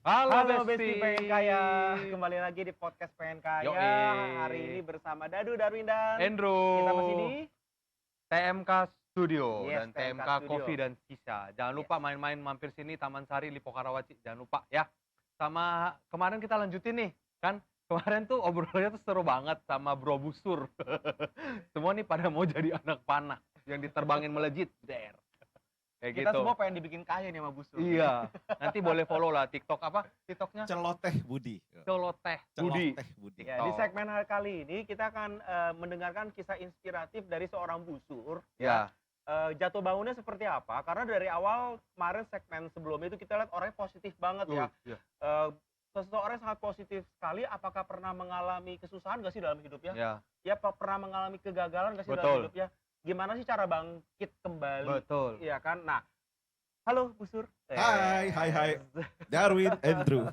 Halo Besti Besti. Pengen Kaya, kembali lagi di podcast Pengen Kaya. Yoi. Hari ini bersama Dadu Darwin dan Andrew. kita masih di TMK Studio Yes, dan TMK TMK Studio. Coffee dan Sisa. Jangan lupa main-main mampir sini Taman Sari Lipo Karawaci. Jangan lupa ya. Sama kemarin kita lanjutin nih, kan? Kemarin tuh obrolannya tuh seru banget sama Bro Busur. Semua nih pada mau jadi anak panah yang diterbangin melejit. Der. Kayak Kita gitu. semua pengen dibikin kaya nih sama Busur. Iya. Nanti boleh follow lah TikTok apa? TikToknya Celoteh Budi. Coloteh Budi. Celoteh Budi. Ya, di segmen kali ini kita akan mendengarkan kisah inspiratif dari seorang Busur. Ya. Jatuh bangunnya seperti apa? Karena dari awal kemarin segmen sebelumnya itu kita lihat orangnya positif banget ya. Iya. Seseorang yang sangat positif sekali. Apakah pernah mengalami kesusahan gak sih dalam hidupnya? Ya. Ya pernah mengalami kegagalan gak sih dalam Betul. hidupnya? Gimana sih cara bangkit kembali? Betul. Iya kan? Nah, halo Busur. Hai. Darwin, Andrew.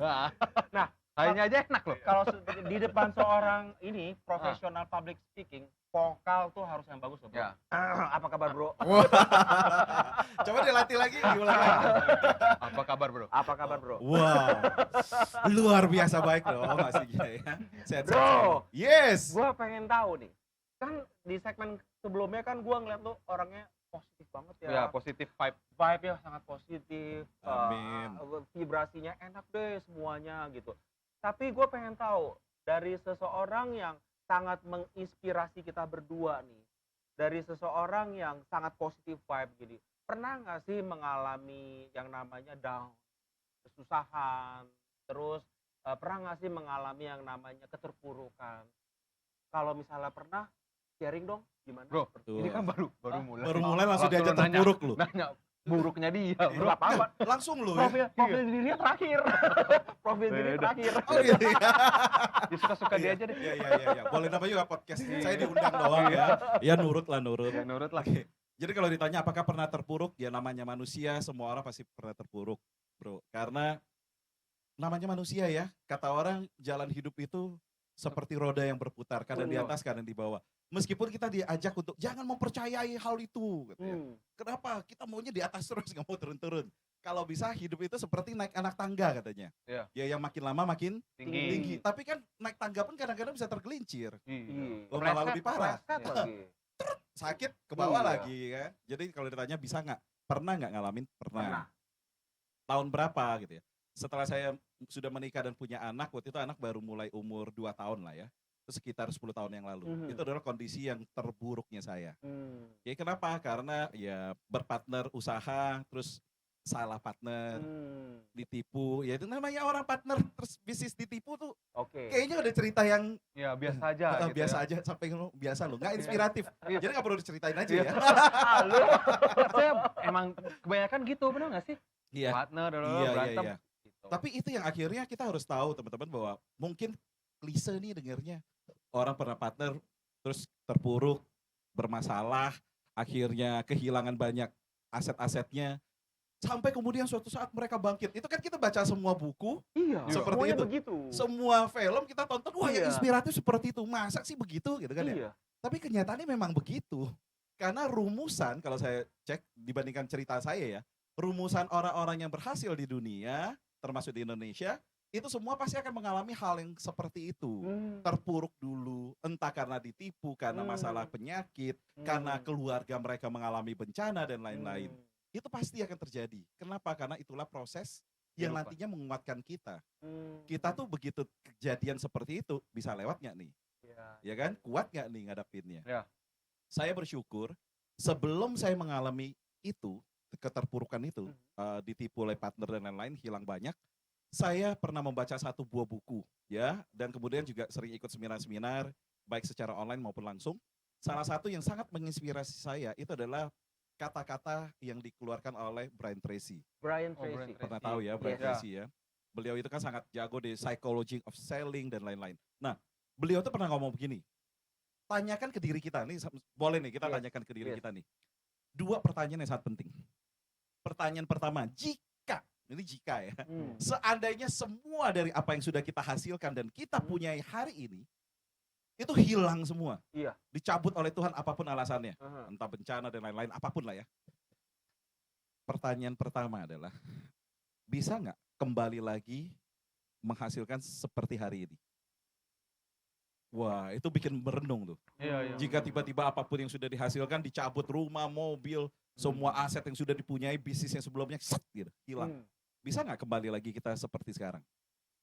Nah, Kayaknya aja enak loh. kalau di depan seorang ini profesional public speaking, vokal tuh harus yang bagus loh, bro. Ya. Apa kabar, bro? Coba dilatih lagi, diulang lagi. Apa kabar, Bro? Apa kabar, bro? Wow, luar biasa baik loh, masih gila ya. Sehat-sehat Bro. semua. Yes. Gua pengen tahu nih. Kan di segmen sebelumnya kan gua ngeliat lu orangnya positif banget ya. Ya, positif vibe. Vibe-nya sangat positif. Amin. Vibrasinya enak deh semuanya gitu. Tapi gue pengen tahu dari seseorang yang sangat menginspirasi kita berdua nih, dari seseorang yang sangat positif vibe gini, pernah nggak sih mengalami yang namanya down, kesusahan, terus pernah nggak sih mengalami yang namanya keterpurukan? Kalau misalnya pernah, sharing dong gimana? Bro, Tuh. ini kan baru mulai. Baru mulai langsung diajak lu nanya- terpuruk lu. Nanya buruknya dia, Nggak Bro. apa-apa. Langsung lu ya. Profil dirinya terakhir. Profil diri Beda. terakhir. Oh gitu ya. Dia suka-suka dia aja deh. Iya. Boleh nama juga podcast. Saya diundang doang ya. Ya nurut lah. Ya, nurut lah. Oke. Jadi kalau ditanya apakah pernah terpuruk, ya namanya manusia, semua orang pasti pernah terpuruk, bro. Karena namanya manusia ya, kata orang jalan hidup itu seperti roda yang berputar, kadang di atas, kadang di bawah. Meskipun kita diajak untuk jangan mempercayai hal itu, gitu ya. Kenapa? Kita maunya di atas terus, nggak mau turun-turun. Kalau bisa hidup itu seperti naik anak tangga katanya. Iya. Ya yang makin lama makin Tinggi. tinggi. Tapi kan naik tangga pun kadang-kadang bisa tergelincir. Iya. Oh, malah lebih parah. Kepleset Iya. lagi. Sakit ke bawah Iya. lagi kan. Jadi kalau ditanya bisa nggak? Pernah nggak ngalamin? Pernah. Pernah. Tahun berapa gitu ya. Setelah saya sudah menikah dan punya anak, waktu itu anak baru mulai umur 2 tahun lah ya. Itu sekitar 10 tahun yang lalu. Mhm. Itu adalah kondisi yang terburuknya saya. Hmm. Ya kenapa? Karena ya berpartner usaha, terus salah partner, Hmm. ditipu. Ya itu namanya orang partner terus bisnis ditipu tuh Oke. kayaknya udah cerita yang Ya, biasa aja gitu biasa ya. aja sampai lu biasa lu, nggak inspiratif. Iya. Jadi nggak perlu diceritain aja Iya. ya. Halo. Saya emang kebanyakan gitu, benar nggak sih? Iya. Partner, Iya, berantem. iya. Gitu. Tapi itu yang akhirnya kita harus tahu teman-teman bahwa mungkin klise nih dengarnya. Orang pernah partner terus terpuruk, bermasalah, akhirnya kehilangan banyak aset-asetnya. Sampai kemudian suatu saat mereka bangkit. Itu kan kita baca semua buku, Iya. Seperti Semuanya itu. begitu. semua film kita tonton, wah yang Iya. inspiratif seperti itu. Masa sih begitu gitu kan ya? Iya. Tapi kenyataannya memang begitu. Karena rumusan, kalau saya cek dibandingkan cerita saya ya, rumusan orang-orang yang berhasil di dunia, termasuk di Indonesia, itu semua pasti akan mengalami hal yang seperti itu. Hmm. Terpuruk dulu, entah karena ditipu, karena masalah penyakit, karena keluarga mereka mengalami bencana dan lain-lain. Itu pasti akan terjadi. Kenapa? Karena itulah proses yang Kehidupan. nantinya menguatkan kita. Hmm. Kita tuh begitu kejadian seperti itu, bisa lewat nggak nih? Iya. Ya kan? Kuat nggak nih ngadapinnya? Ya. Saya bersyukur sebelum saya mengalami itu, keterpurukan itu, ditipu oleh partner dan lain-lain, hilang banyak. Saya pernah membaca satu buah buku, ya, dan kemudian juga sering ikut seminar-seminar, baik secara online maupun langsung. Salah satu yang sangat menginspirasi saya itu adalah kata-kata yang dikeluarkan oleh Brian Tracy. Brian Oh, Brian Tracy. Tracy. Pernah tahu ya Brian Yes. Tracy ya. Beliau itu kan sangat jago di psychology of selling dan lain-lain. Nah, beliau tuh pernah ngomong begini. Tanyakan ke diri kita nih, boleh nih kita Yes. tanyakan ke diri Yes. kita nih. 2 pertanyaan yang sangat penting. Pertanyaan pertama, ini jika ya. Hmm. Seandainya semua dari apa yang sudah kita hasilkan dan kita punyai hari ini, itu hilang semua. Iya. Dicabut oleh Tuhan apapun alasannya. Aha. Entah bencana dan lain-lain, apapun lah ya. Pertanyaan pertama adalah, bisa nggak kembali lagi menghasilkan seperti hari ini. Wah, itu bikin merenung tuh. Iya, iya. Jika tiba-tiba apapun yang sudah dihasilkan, dicabut rumah, mobil, semua aset yang sudah dipunyai, bisnis yang sebelumnya, set gitu, hilang. Bisa nggak kembali lagi kita seperti sekarang?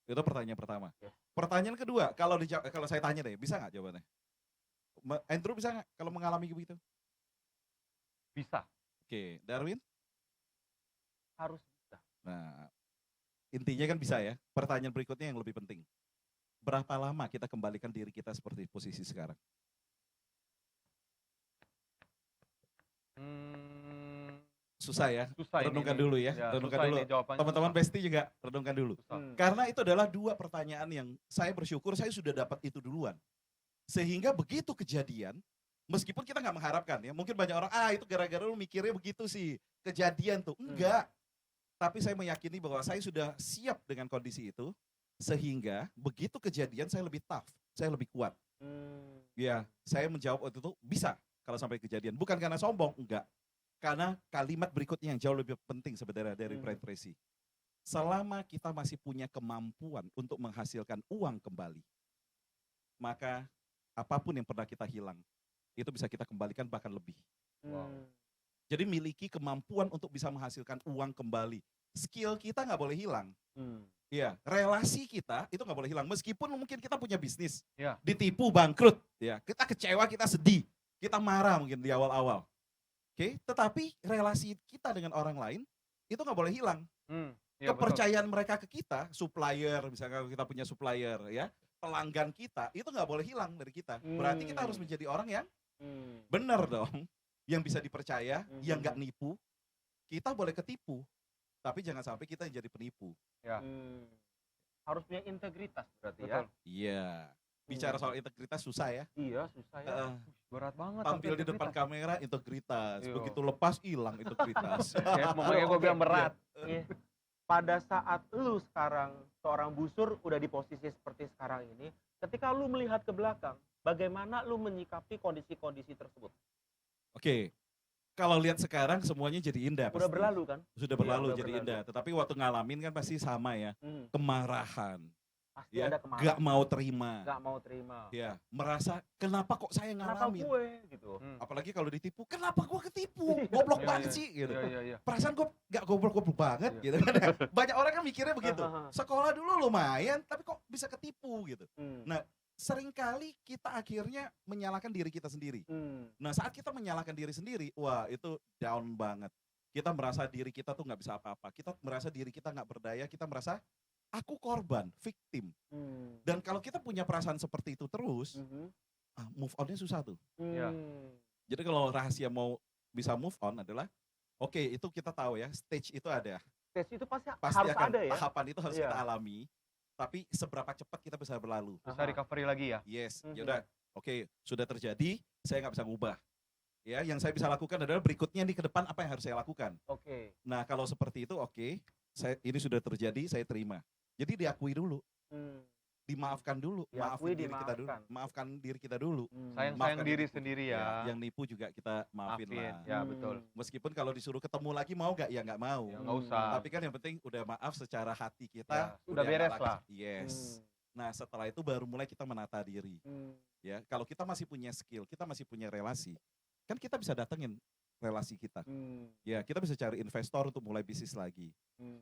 Itu pertanyaan pertama. Yes. Pertanyaan kedua, kalau saya tanya deh, bisa nggak jawabannya? Andrew bisa nggak kalau mengalami begitu? Bisa. Oke, Darwin? Harus bisa. Nah, intinya kan bisa ya. Pertanyaan berikutnya yang lebih penting. Berapa lama kita kembalikan diri kita seperti posisi sekarang? Susah ya. Susah ini Renungkan nih. dulu ya. Ya, Renungkan susah dulu. ini jawabannya Teman-teman susah. Besti juga renungkan dulu. Susah. Karena itu adalah dua pertanyaan yang saya bersyukur saya sudah dapat itu duluan. Sehingga begitu kejadian, meskipun kita nggak mengharapkan ya, mungkin banyak orang, itu gara-gara lu mikirnya begitu sih, kejadian tuh. Enggak. Tapi saya meyakini bahwa saya sudah siap dengan kondisi itu, sehingga begitu kejadian saya lebih tough, saya lebih kuat. Ya, saya menjawab waktu itu bisa kalau sampai kejadian. Bukan karena sombong, enggak. Karena kalimat berikutnya yang jauh lebih penting sebenarnya dari Brian Tracy. Selama kita masih punya kemampuan untuk menghasilkan uang kembali, maka apapun yang pernah kita hilang, itu bisa kita kembalikan bahkan lebih. Wow. Jadi miliki kemampuan untuk bisa menghasilkan uang kembali. Skill kita nggak boleh hilang. Iya, relasi kita itu nggak boleh hilang. Meskipun mungkin kita punya bisnis, Ya. ditipu, bangkrut, ya kita kecewa, kita sedih, kita marah mungkin di awal-awal. Oke, tetapi relasi kita dengan orang lain itu nggak boleh hilang. Iya, Kepercayaan mereka ke kita, supplier, misalnya kita punya supplier, ya pelanggan kita itu nggak boleh hilang dari kita. Berarti kita harus menjadi orang yang benar dong, yang bisa dipercaya, yang nggak nipu. Kita boleh ketipu, tapi jangan sampai kita yang jadi penipu. Ya. Harus punya integritas berarti Betul. ya. Iya. Bicara soal integritas susah ya. Iya, susah ya. Berat banget. Tampil tapi di depan integritas. kamera integritas, Iya. begitu lepas hilang integritas. Ya, makanya gue bilang berat. Iya. Pada saat lu sekarang seorang busur udah di posisi seperti sekarang ini, ketika lu melihat ke belakang, bagaimana lu menyikapi kondisi-kondisi tersebut? Oke. Kalau lihat sekarang semuanya jadi indah. Udah pasti. berlalu kan? Sudah Iya, berlalu udah jadi berlalu. indah. Tetapi waktu ngalamin kan pasti sama ya. Kemarahan, Pasti ya, ada kemarahan. gak mau terima. Gak mau terima. Ya, merasa kenapa kok saya Kenapa ngalamin? gue gitu? Apalagi kalau ditipu, kenapa gue ketipu? Goblok Iya, banget iya. sih gitu. Iya. Perasaan gue gak goblok-goblok banget Iya. gitu kan. Banyak orang kan mikirnya begitu. Sekolah dulu lumayan, tapi kok bisa ketipu gitu. Nah, seringkali kita akhirnya menyalahkan diri kita sendiri. Nah, saat kita menyalahkan diri sendiri, wah itu down banget. Kita merasa diri kita tuh nggak bisa apa-apa. Kita merasa diri kita nggak berdaya. Kita merasa aku korban, victim. Dan kalau kita punya perasaan seperti itu terus, move on-nya susah tuh. Iya. Jadi kalau rahasia mau bisa move on adalah, oke, itu kita tahu ya, stage itu ada. Tes itu pasti Pasti harus akan ada ya. tahapan itu harus Iya. kita alami. Tapi seberapa cepat kita bisa berlalu. Bisa recovery lagi ya. Yes, Mhm. yaudah, oke, sudah terjadi, saya nggak bisa ngubah. Ya, yang saya bisa lakukan adalah berikutnya nih ke depan apa yang harus saya lakukan. Oke. Nah, kalau seperti itu, oke, ini sudah terjadi, saya terima. Jadi diakui dulu, dimaafkan dulu, Diakui, maafkan diri kita dulu. Sayang Maafkan diri nipu. sendiri ya. Yang nipu juga kita maafin lah. Ya, betul. Meskipun kalau disuruh ketemu lagi mau nggak? Ya nggak mau. Ya, nggak usah. Tapi kan yang penting udah maaf secara hati Ya, kita. udah nggak beres lagi. lah. Yes. Nah, setelah itu baru mulai kita menata diri. Ya, kalau kita masih punya skill, kita masih punya relasi, kan kita bisa datengin relasi kita. Ya, kita bisa cari investor untuk mulai bisnis lagi.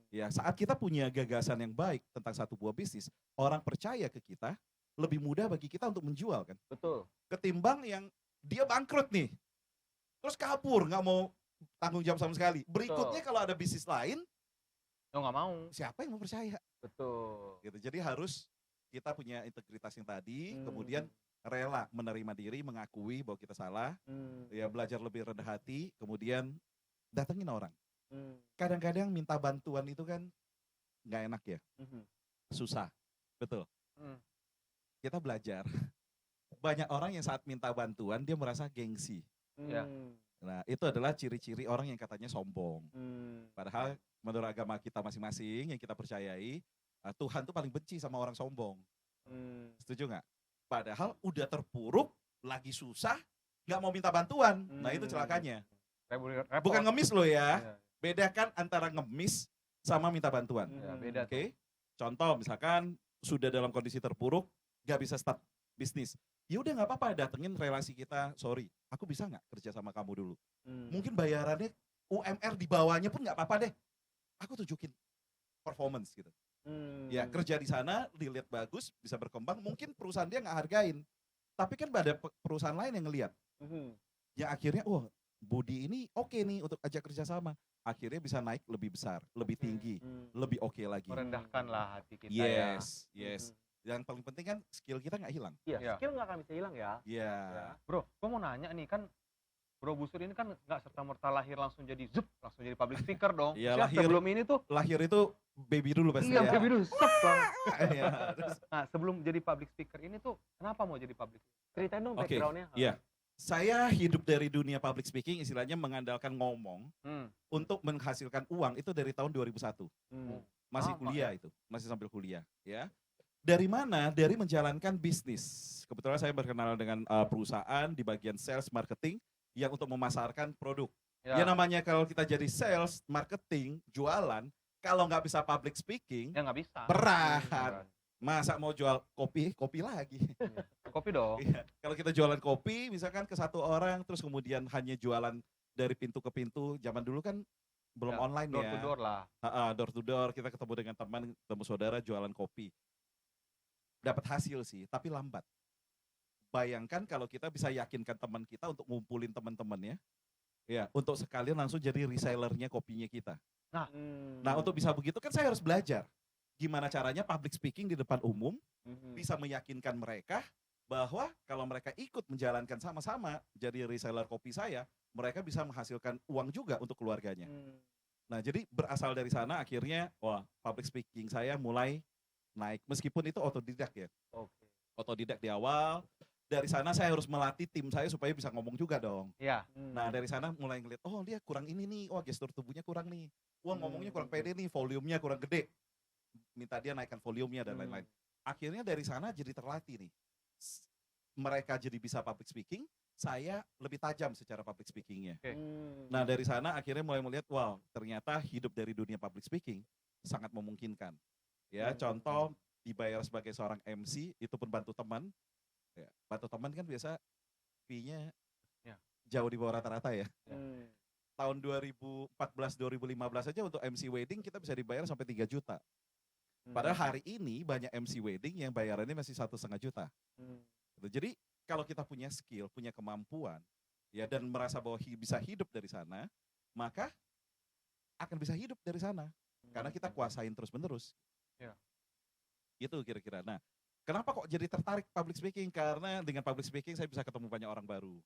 Ya, saat kita punya gagasan yang baik tentang satu buah bisnis, orang percaya ke kita, lebih mudah bagi kita untuk menjual kan. Betul. Ketimbang yang dia bangkrut nih, terus kabur, nggak mau tanggung jawab sama sekali. Berikutnya kalau ada bisnis lain, Lo nggak mau. siapa yang mau percaya? Betul. Gitu. Jadi harus kita punya integritas yang tadi, kemudian rela menerima diri, mengakui bahwa kita salah, ya belajar lebih rendah hati, kemudian datengin orang. Kadang-kadang minta bantuan itu kan nggak enak ya, susah, betul. Kita belajar. Banyak orang yang saat minta bantuan dia merasa gengsi. Ya. Nah, itu adalah ciri-ciri orang yang katanya sombong. Padahal menurut agama kita masing-masing yang kita percayai, Tuhan tuh paling benci sama orang sombong. Setuju nggak? Padahal udah terpuruk, lagi susah, nggak mau minta bantuan. Nah itu celakanya. Repot. Bukan ngemis loh ya. Iya. Bedakan antara ngemis sama minta bantuan. Ya, beda Oke? tuh. Contoh misalkan sudah dalam kondisi terpuruk, gak bisa start bisnis. Ya udah nggak apa-apa, datengin relasi kita, sorry, aku bisa nggak kerja sama kamu dulu. Mungkin bayarannya UMR di bawahnya pun nggak apa-apa deh. Aku tunjukin performance gitu. Ya kerja di sana, dilihat bagus, bisa berkembang, mungkin perusahaan dia nggak hargain. Tapi kan ada perusahaan lain yang ngelihat. Ya akhirnya, oh Budi ini oke nih untuk ajak kerja sama. Akhirnya bisa naik lebih besar, lebih tinggi, lebih oke lagi. Merendahkanlah hati kita ya. Yes. Yang paling penting kan skill kita nggak hilang. Iya, Iya. skill nggak akan bisa hilang ya. Iya. Bro, gue mau nanya nih kan Bro Busur ini kan nggak serta-merta lahir langsung jadi langsung jadi public speaker dong. Iya, Siap, lahir. sebelum ini tuh Lahir itu baby dulu pasti iya ya. baby dulu sep langsung. Iya, terus, Nah, sebelum jadi public speaker ini tuh kenapa mau jadi public speaker? Ceritain dong Oke, background-nya. iya. Saya hidup dari dunia public speaking istilahnya mengandalkan ngomong untuk menghasilkan uang itu dari tahun 2001. Masih Lama kuliah itu, masih sambil kuliah ya. Dari mana? Dari menjalankan bisnis. Kebetulan saya berkenalan dengan perusahaan di bagian sales marketing yang untuk memasarkan produk. Ya namanya kalau kita jadi sales, marketing, jualan, kalau nggak bisa public speaking, Ya nggak bisa. berat. Masa mau jual kopi lagi. Kopi dong. Iya. Kalau kita jualan kopi, misalkan ke satu orang, terus kemudian hanya jualan dari pintu ke pintu. Zaman dulu kan belum Ya, online door ya. to door lah. Door to door, kita ketemu dengan teman, ketemu saudara jualan kopi. Dapat hasil sih, tapi lambat. Bayangkan kalau kita bisa yakinkan teman kita untuk ngumpulin teman-temannya, ya, untuk sekalian langsung jadi resellernya kopinya kita. Nah, untuk bisa begitu kan saya harus belajar. Gimana caranya public speaking di depan umum, bisa meyakinkan mereka bahwa kalau mereka ikut menjalankan sama-sama jadi reseller kopi saya, mereka bisa menghasilkan uang juga untuk keluarganya. Nah, jadi berasal dari sana akhirnya, wah, public speaking saya mulai naik. Meskipun itu otodidak ya. Oke. Otodidak di awal. Dari sana saya harus melatih tim saya supaya bisa ngomong juga dong. Iya. Nah, dari sana mulai ngeliat, oh dia kurang ini nih, wah gestur tubuhnya kurang nih. Wah ngomongnya kurang pede nih, volumenya kurang gede. Minta dia naikkan volumenya dan lain-lain. Akhirnya dari sana jadi terlatih nih. Mereka jadi bisa public speaking, saya lebih tajam secara public speakingnya. Nah dari sana akhirnya mulai melihat, wow ternyata hidup dari dunia public speaking sangat memungkinkan. Ya contoh dibayar sebagai seorang MC, itu pun bantu teman. Ya, bantu teman kan biasa fee-nya jauh di bawah rata-rata ya. Tahun 2014-2015 aja untuk MC wedding kita bisa dibayar sampai 3 juta. Padahal hari ini banyak MC wedding yang bayarannya masih 1,5 juta. Jadi kalau kita punya skill, punya kemampuan, ya dan merasa bahwa bisa hidup dari sana, maka akan bisa hidup dari sana. Karena kita kuasain terus-menerus. Ya. Itu kira-kira. Nah, kenapa kok jadi tertarik public speaking? Karena dengan public speaking saya bisa ketemu banyak orang baru.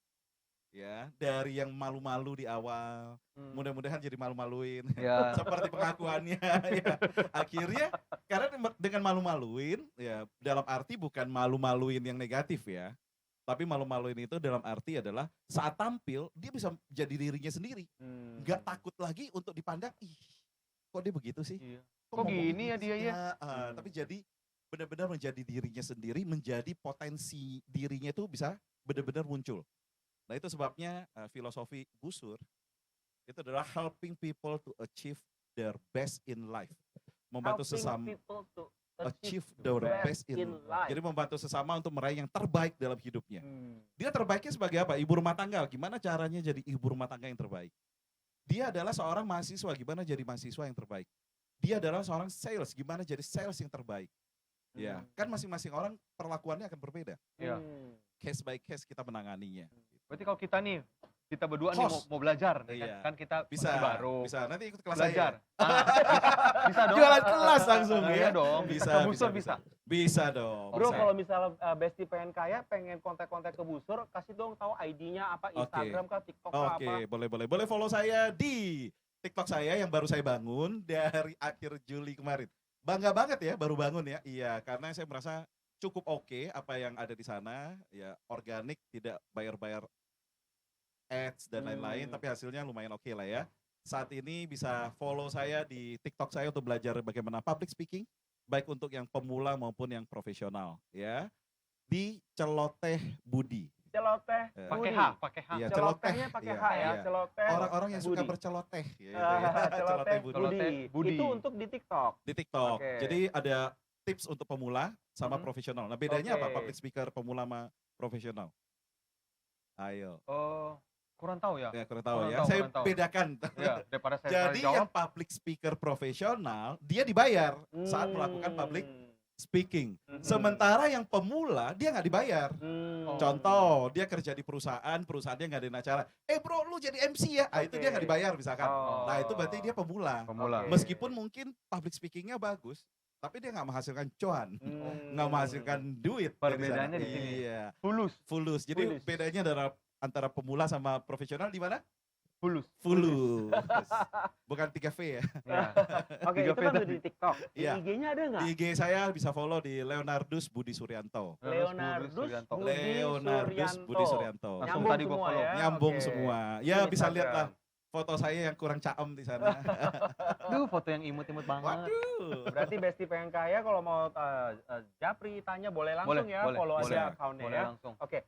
Ya, dari yang malu-malu di awal, mudah-mudahan jadi malu-maluin, Ya. seperti pengakuannya. Ya. Akhirnya, karena dengan malu-maluin, ya dalam arti bukan malu-maluin yang negatif ya, tapi malu-maluin itu dalam arti adalah saat tampil dia bisa jadi dirinya sendiri, nggak takut lagi untuk dipandang, ih, kok dia begitu sih? Iya. Kok ngomongnya gini ya dia ya? Tapi jadi benar-benar menjadi dirinya sendiri, menjadi potensi dirinya itu bisa benar-benar muncul. Nah itu sebabnya filosofi Busur itu adalah helping people to achieve their best in life. Membantu sesama achieve their best in life. Jadi membantu sesama untuk meraih yang terbaik dalam hidupnya. Dia terbaiknya sebagai apa? Ibu rumah tangga. Gimana caranya jadi ibu rumah tangga yang terbaik? Dia adalah seorang mahasiswa. Gimana jadi mahasiswa yang terbaik? Dia adalah seorang sales. Gimana jadi sales yang terbaik? Ya, kan masing-masing orang perlakuannya akan berbeda. Iya. Case by case kita menanganinya. Berarti kalau kita nih, kita berdua nih Host. mau belajar nih Iya. kan kita Bisa, masih baru. bisa. Nanti ikut kelas Belajar. saya. Bisa dong. Jualan kelas langsung Iya ya. dong. Bisa, Bisa. bisa, Bisa. Bisa dong. Bro, bisa. kalau misalnya Besti pengen kaya, pengen kontak-kontak ke Busur, kasih dong tahu ID-nya apa, Instagram kah, TikTok kah, Oke, apa. boleh. Boleh follow saya di TikTok saya yang baru saya bangun dari akhir Juli kemarin. Bangga banget ya baru bangun ya. Iya, karena saya merasa cukup oke apa yang ada di sana. Ya, organik, tidak bayar-bayar ads dan lain-lain, tapi hasilnya lumayan oke lah ya. Saat ini bisa follow saya di TikTok saya untuk belajar bagaimana public speaking, baik untuk yang pemula maupun yang profesional ya. Di Celoteh Budi. celoteh Pakai Budi. H, pakai H. Iya, Celotehnya celoteh. pakai Iya, H ya, iya. celoteh Orang-orang yang suka Budi. berceloteh gitu ya. Celoteh Budi. Budi. Budi. Itu untuk di TikTok. Di TikTok. Oke. Jadi ada tips untuk pemula sama Mhm. profesional. Nah, bedanya apa Oke. public speaker pemula sama profesional? Ayo. Oh, kurang tahu ya? Ya, kurang tahu Kurang ya. tahu, Saya kurang tahu. bedakan. Iya, daripada saya Jadi salah yang jawab. public speaker profesional, dia dibayar saat melakukan public speaking. Mhm. Sementara yang pemula, dia nggak dibayar. Hmm. Contoh, dia kerja di perusahaan dia ngadain acara. Bro, lu jadi MC ya? Itu dia Oke. nggak dibayar misalkan. Oh. Nah, itu berarti dia pemula. Pemula. Oke. Meskipun mungkin public speakingnya bagus, tapi dia nggak menghasilkan cuan. Nggak menghasilkan duit. dari Perbedaannya sana. di sini. Iya, Fulus, fulus. Jadi Fulus. bedanya antara pemula sama profesional di mana? fulus. Fulus. Bukan 3V ya. Ya. Oke, Tiga itu kan V udah di TikTok. Di Iya. IG-nya ada nggak? Di IG saya bisa follow di Leonardus Budi Suryanto. Leonardus Suryanto. Budi Leonardus Budi Suryanto. Langsung Nyambung tadi gua semua follow. ya. Nyambung Oke. semua. Ya Di bisa lihat lah Instagram. foto saya yang kurang caem di sana. Duh, foto yang imut-imut banget. Waduh. Berarti Besti pengen kaya kalau mau Japri tanya boleh langsung ya, follow boleh. aja akunnya Boleh ya. langsung. Oke,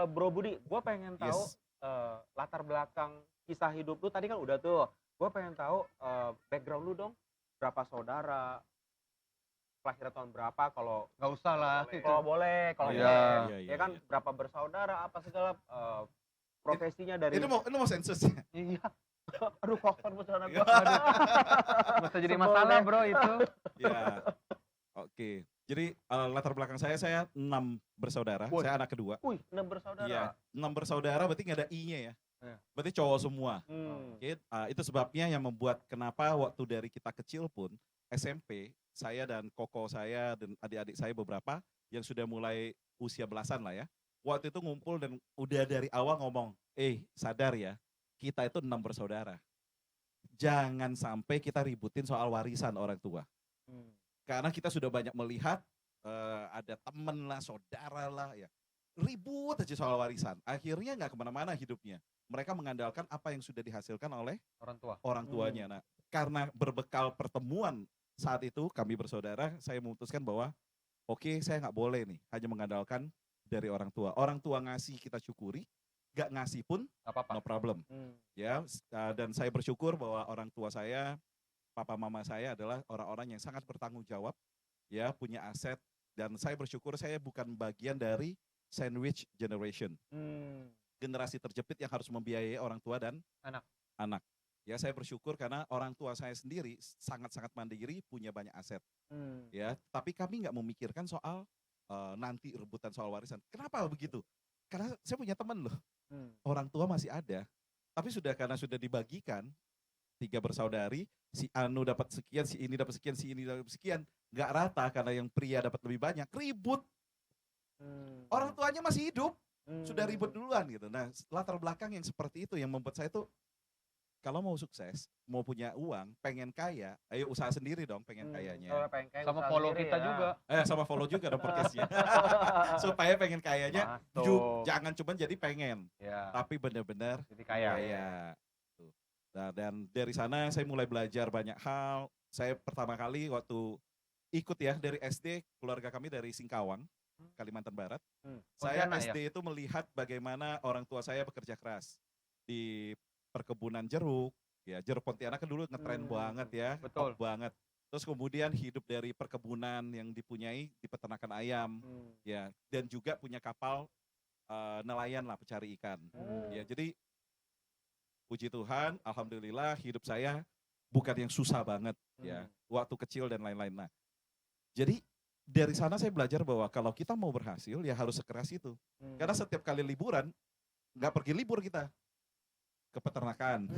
Bro Budi, gue pengen tahu Yes. latar belakang kisah hidup lu tadi kan udah tuh. Gue pengen tahu background lu dong. Berapa saudara? Kelahiran tahun berapa? Kalau Nggak usah lah. kalau boleh, kalau Iya. boleh. Iya, Ya kan iya. berapa bersaudara, apa segala profesinya dari. Ini mau sensus ya? Iya, Aduh, kotor bersaudara gue. nggak usah jadi masalah bro itu. Ya. Oke. Jadi latar belakang saya 6 bersaudara. Woi. Saya anak kedua. Wih, 6 bersaudara. Iya. 6 bersaudara berarti nggak ada I-nya ya. Iya. Berarti cowok semua. Hmm. Itu sebabnya yang membuat kenapa waktu dari kita kecil pun SMP, saya dan koko saya dan adik-adik saya beberapa yang sudah mulai usia belasan lah ya. Waktu itu ngumpul dan udah dari awal ngomong, sadar ya, kita itu 6 bersaudara. Jangan sampai kita ributin soal warisan orang tua. Hmm. Karena kita sudah banyak melihat ada temen lah, saudara lah ya. Ribut aja soal warisan. Akhirnya nggak kemana-mana hidupnya. Mereka mengandalkan apa yang sudah dihasilkan oleh Orang tua. orang tuanya. Nah, karena berbekal pertemuan saat itu kami bersaudara, saya memutuskan bahwa oke, saya nggak boleh nih hanya mengandalkan dari orang tua. Orang tua ngasih kita syukuri, nggak ngasih pun Nggak apa-apa. no problem. Hmm. Ya, dan saya bersyukur bahwa orang tua saya, papa mama saya adalah orang-orang yang sangat bertanggung jawab, ya punya aset, dan saya bersyukur saya bukan bagian dari sandwich generation. Hmm. Generasi terjepit yang harus membiayai orang tua dan anak. Ya, saya bersyukur karena orang tua saya sendiri sangat-sangat mandiri, punya banyak aset. Hmm. Ya, tapi kami nggak memikirkan soal nanti rebutan soal warisan. Kenapa begitu? Karena saya punya teman loh, Hmm. orang tua masih ada, tapi karena sudah dibagikan 3 bersaudari, si Anu dapat sekian, si ini dapat sekian, si ini dapat sekian, nggak rata karena yang pria dapat lebih banyak, ribut. Hmm. Orang tuanya masih hidup, Hmm. sudah ribut duluan gitu. Nah, latar belakang yang seperti itu yang membuat saya tuh kalau mau sukses, mau punya uang, pengen kaya, ayo usaha sendiri dong pengen kayanya. Kalau pengen kaya Sama usaha follow sendiri kita ya. juga. Sama follow juga dong podcastnya. Supaya pengen kayanya, Masuk. jangan cuma jadi pengen, Ya, tapi benar-benar jadi kaya. kaya. Tuh. Nah, dan dari sana saya mulai belajar banyak hal. Saya pertama kali waktu ikut ya dari SD, keluarga kami dari Singkawang, Kalimantan Barat. Hmm. Saya Pontianak ya? SD itu melihat bagaimana orang tua saya bekerja keras di perkebunan jeruk. Ya, jeruk Pontianak kan dulu ngetren banget ya, Betul. top banget. Terus kemudian hidup dari perkebunan yang dipunyai di peternakan ayam, Hmm. ya, dan juga punya kapal nelayan lah pencari ikan. Hmm. Ya, jadi puji Tuhan, alhamdulillah hidup saya bukan yang susah banget ya, waktu kecil dan lain-lain. Nah, jadi dari sana saya belajar bahwa kalau kita mau berhasil ya harus sekeras itu. Hmm. Karena setiap kali liburan, nggak pergi libur kita. Ke peternakan,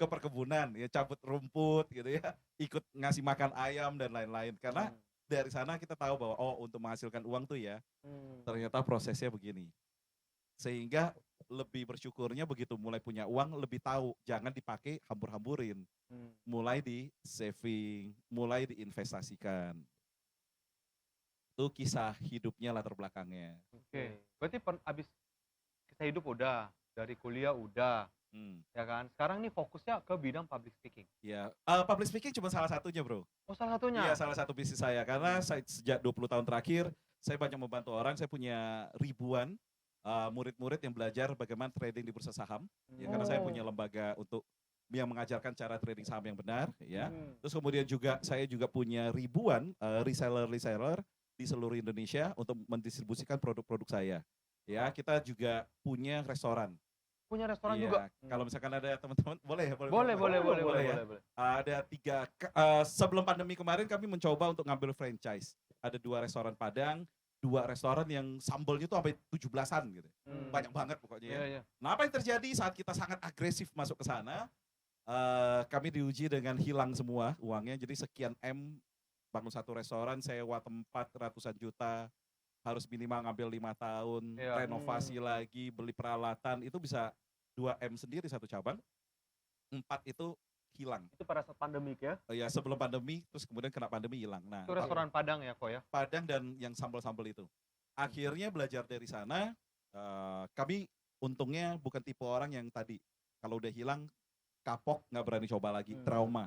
ke perkebunan, ya cabut rumput gitu ya, ikut ngasih makan ayam dan lain-lain. Karena dari sana kita tahu bahwa untuk menghasilkan uang tuh ya, ternyata prosesnya begini. Sehingga lebih bersyukurnya begitu mulai punya uang, lebih tahu jangan dipakai hambur-hamburin. Mulai di saving, mulai diinvestasikan. Itu kisah hidupnya latar belakangnya. Oke. Berarti abis kita hidup udah, dari kuliah udah, ya kan? Sekarang nih fokusnya ke bidang public speaking. Ya, public speaking cuma salah satunya, bro. Oh, salah satunya? Iya, salah satu bisnis saya. Karena saya sejak 20 tahun terakhir, saya banyak membantu orang. Saya punya ribuan murid-murid yang belajar bagaimana trading di bursa saham. Ya, karena saya Oh. punya lembaga untuk yang mengajarkan cara trading saham yang benar, ya. Hmm. Terus kemudian juga saya juga punya ribuan reseller di seluruh Indonesia untuk mendistribusikan produk-produk saya. Ya, kita juga punya restoran. Punya restoran Iya, juga. kalau misalkan ada teman-teman, boleh ya? Boleh, boleh, ya. boleh. Ada 3, sebelum pandemi kemarin kami mencoba untuk ngambil franchise. Ada 2 restoran Padang, 2 restoran yang sambalnya tuh sampai 17-an gitu. Hmm. Banyak banget pokoknya ya. Iya, iya. Nah, apa yang terjadi saat kita sangat agresif masuk ke sana, kami diuji dengan hilang semua uangnya. Jadi sekian M bangun satu restoran, sewa tempat ratusan juta, harus minimal ngambil 5 tahun, Iya. renovasi lagi, beli peralatan, itu bisa 2 M sendiri satu cabang. 4 itu hilang. Itu pada saat pandemik ya. Ya sebelum pandemi, terus kemudian kena pandemi hilang. Nah, Itu restoran Padang ya, Ko ya? Padang dan yang sambal-sambal itu. Akhirnya belajar dari sana, kami untungnya bukan tipe orang yang tadi kalau udah hilang kapok nggak berani coba lagi, trauma.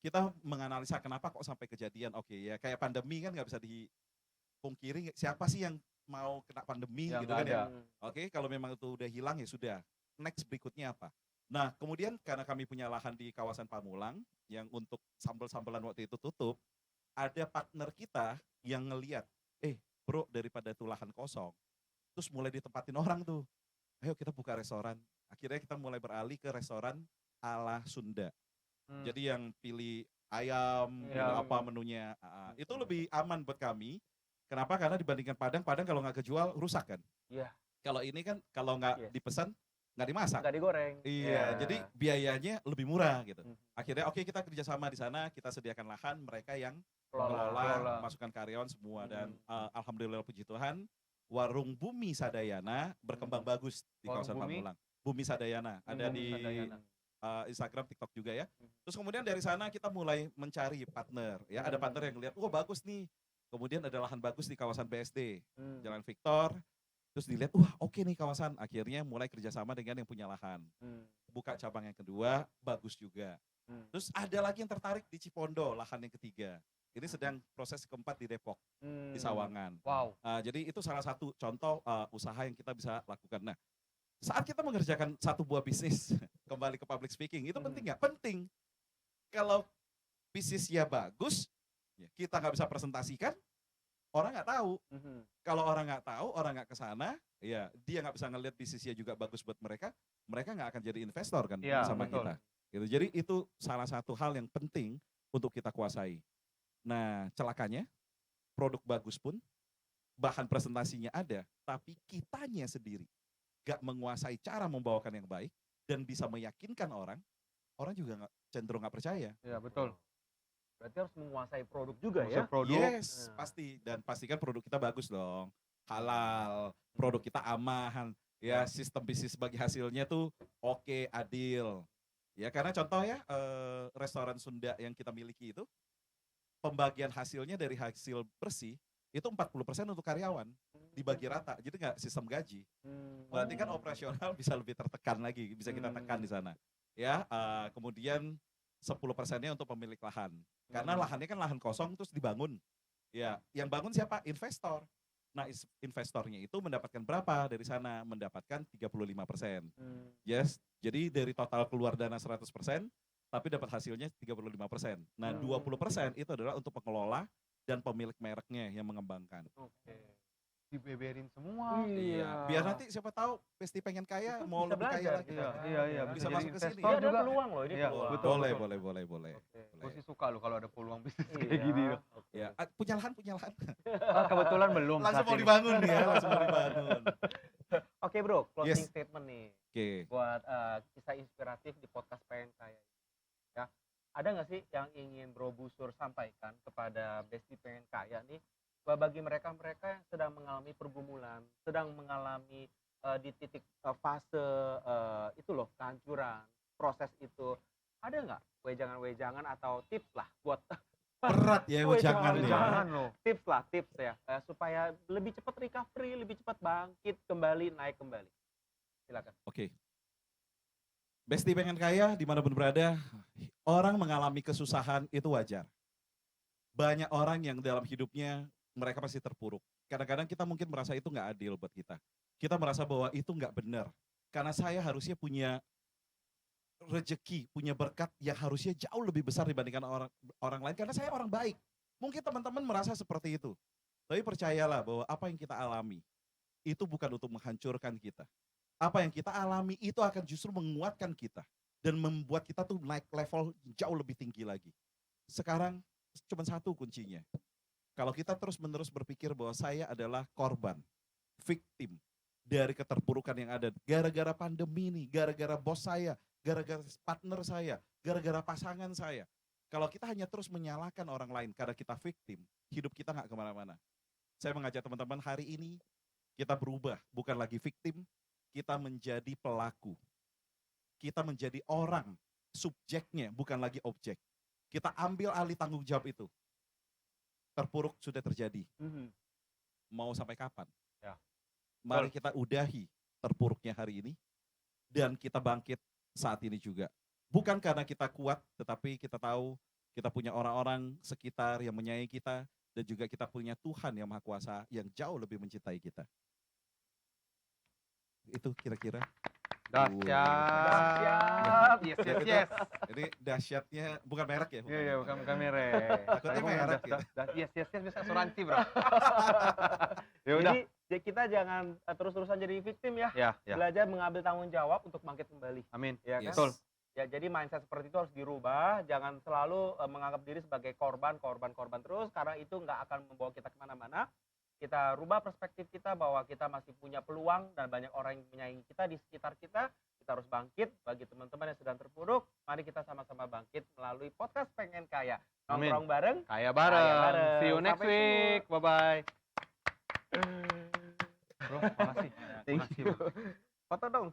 Kita menganalisa kenapa kok sampai kejadian. Oke ya, kayak pandemi kan nggak bisa dipungkiri, siapa sih yang mau kena pandemi Ya, gitu nggak kan ya. ada. Oke, kalau memang itu udah hilang ya sudah. Next berikutnya apa? Nah, kemudian karena kami punya lahan di kawasan Pamulang yang untuk sambal-sambalan waktu itu tutup, ada partner kita yang ngeliat, bro, daripada itu lahan kosong, terus mulai ditempatin orang tuh, ayo kita buka restoran. Akhirnya kita mulai beralih ke restoran ala Sunda. Hmm. Jadi yang pilih ayam, Ya. pilih apa menunya, itu lebih aman buat kami. Kenapa? Karena dibandingkan Padang kalau nggak kejual rusak kan. Iya. Kalau ini kan kalau nggak Yes. dipesan nggak dimasak. Nggak digoreng. Iya, Ya. jadi biayanya lebih murah gitu. Hmm. Akhirnya oke, kita kerjasama di sana, kita sediakan lahan, mereka yang Kelola. mengelola, masukkan karyawan semua, dan alhamdulillah puji Tuhan, Warung Bumi Sadayana berkembang bagus di Warung kawasan Bumi? Pamulang. Bumi Sadayana ada Bumi di Sadayana. Instagram, TikTok juga ya. Terus kemudian dari sana kita mulai mencari partner, ya. Ada partner yang lihat, wah bagus nih. Kemudian ada lahan bagus di kawasan BSD, Jalan Victor. Terus dilihat, wah oke nih kawasan. Akhirnya mulai kerjasama dengan yang punya lahan. Buka cabang yang kedua, bagus juga. Terus ada lagi yang tertarik di Cipondo, lahan yang ketiga. Ini sedang proses keempat di Depok, di Sawangan. Wow. Jadi itu salah satu contoh usaha yang kita bisa lakukan. Nah, saat kita mengerjakan satu buah bisnis, kembali ke public speaking, itu penting nggak? Penting. Kalau bisnisnya bagus, ya kita nggak bisa presentasikan, orang nggak tahu. Kalau orang nggak tahu, orang nggak kesana, ya dia nggak bisa ngelihat bisnisnya juga bagus buat mereka, mereka nggak akan jadi investor kan Iya, sama betul. kita. Gitu. Jadi itu salah satu hal yang penting untuk kita kuasai. Nah, celakanya produk bagus pun, bahan presentasinya ada, tapi kitanya sendiri gak menguasai cara membawakan yang baik dan bisa meyakinkan orang, orang juga cenderung gak percaya. Iya, betul. Berarti harus menguasai produk juga ya. Produk. Yes, pasti. Dan pastikan produk kita bagus dong. Halal, produk kita aman. Ya, sistem bisnis bagi hasilnya tuh oke, adil. Ya, karena contoh ya, restoran Sunda yang kita miliki itu, pembagian hasilnya dari hasil bersih, itu 40% untuk karyawan, dibagi rata. Jadi nggak sistem gaji. Berarti kan operasional bisa lebih tertekan lagi, bisa kita tekan di sana. Ya, kemudian 10%-nya untuk pemilik lahan. Karena lahannya kan lahan kosong terus dibangun. Ya, yang bangun siapa? Investor. Nah, investornya itu mendapatkan berapa dari sana? Mendapatkan 35%. Yes, jadi dari total keluar dana 100%, tapi dapat hasilnya 35%. Nah, 20% itu adalah untuk pengelola dan pemilik mereknya yang mengembangkan. Oke. Dibeberin semua. Iya. Biar nanti siapa tahu Pesti pengen kaya, Itu mau bisa lebih kaya belajar lagi. kita. Iya. Bisa jadi masuk ke sini. investor Ini ada juga. peluang loh, ini Iya, peluang. betul. Boleh. Gue sih suka loh kalau ada peluang bisnis Iya. kayak gini loh. Oke. Ya, punya lahan. Kebetulan belum Langsung saat mau ini. dibangun nih ya, langsung mau dibangun. Oke bro, closing Yes. statement nih Oke. buat kisah inspiratif di podcast Pengen Kaya. Ya, ada nggak sih yang ingin Bro Busur sampaikan kepada Besti Pengen Kaya nih, bagi mereka-mereka yang sedang mengalami pergumulan, sedang mengalami di titik fase itu loh, kehancuran, proses itu, ada nggak wejangan-wejangan atau tips lah buat Berat ya, jangan ya. Jangan loh. tips ya supaya lebih cepat recovery, lebih cepat bangkit kembali, naik kembali. Silakan. Oke. Besti pengen kaya dimanapun berada, orang mengalami kesusahan itu wajar. Banyak orang yang dalam hidupnya mereka pasti terpuruk. kadang-kadang kita mungkin merasa itu nggak adil buat kita. Kita merasa bahwa itu nggak benar. Karena saya harusnya punya rezeki, punya berkat yang harusnya jauh lebih besar dibandingkan orang orang lain karena saya orang baik. Mungkin teman-teman merasa seperti itu. Tapi percayalah bahwa apa yang kita alami itu bukan untuk menghancurkan kita. Apa yang kita alami itu akan justru menguatkan kita dan membuat kita tuh naik level jauh lebih tinggi lagi. Sekarang cuma satu kuncinya. Kalau kita terus-menerus berpikir bahwa saya adalah korban, victim dari keterpurukan yang ada. Gara-gara pandemi ini, gara-gara bos saya, gara-gara partner saya, gara-gara pasangan saya. Kalau kita hanya terus menyalahkan orang lain karena kita victim, hidup kita nggak kemana-mana. Saya mengajak teman-teman hari ini, kita berubah, bukan lagi victim, kita menjadi pelaku. Kita menjadi orang, subjeknya, bukan lagi objek. Kita ambil alih tanggung jawab itu. Terpuruk sudah terjadi. Mau sampai kapan? Ya. Mari kita udahi terpuruknya hari ini dan kita bangkit saat ini juga. Bukan karena kita kuat, tetapi kita tahu kita punya orang-orang sekitar yang menyayangi kita dan juga kita punya Tuhan yang Maha Kuasa yang jauh lebih mencintai kita. Itu kira-kira. Dahsyat. Yes, yes, yes. Ini dahsyatnya bukan merek ya? Iya, iya, bukan merek. Takutnya merek gitu. Yes, yes, yes, bisa asuransi, Bro. Ya udah. Jadi kita jangan terus-terusan jadi victim ya. Ya, ya. Belajar mengambil tanggung jawab untuk bangkit kembali. Amin. Ya Yes. kan? Ya, jadi mindset seperti itu harus dirubah. Jangan selalu menganggap diri sebagai korban terus, karena itu nggak akan membawa kita kemana-mana. Kita rubah perspektif kita bahwa kita masih punya peluang dan banyak orang yang menyayangi kita di sekitar kita. Kita harus bangkit. Bagi teman-teman yang sedang terpuruk, mari kita sama-sama bangkit melalui podcast Pengen Kaya. Amin. Nongkrong bareng. Kaya bareng. Kaya bareng. See you next Sampai week. Bye-bye. Bro, makasih. Thank Makasih, you. Bro. Foto dong.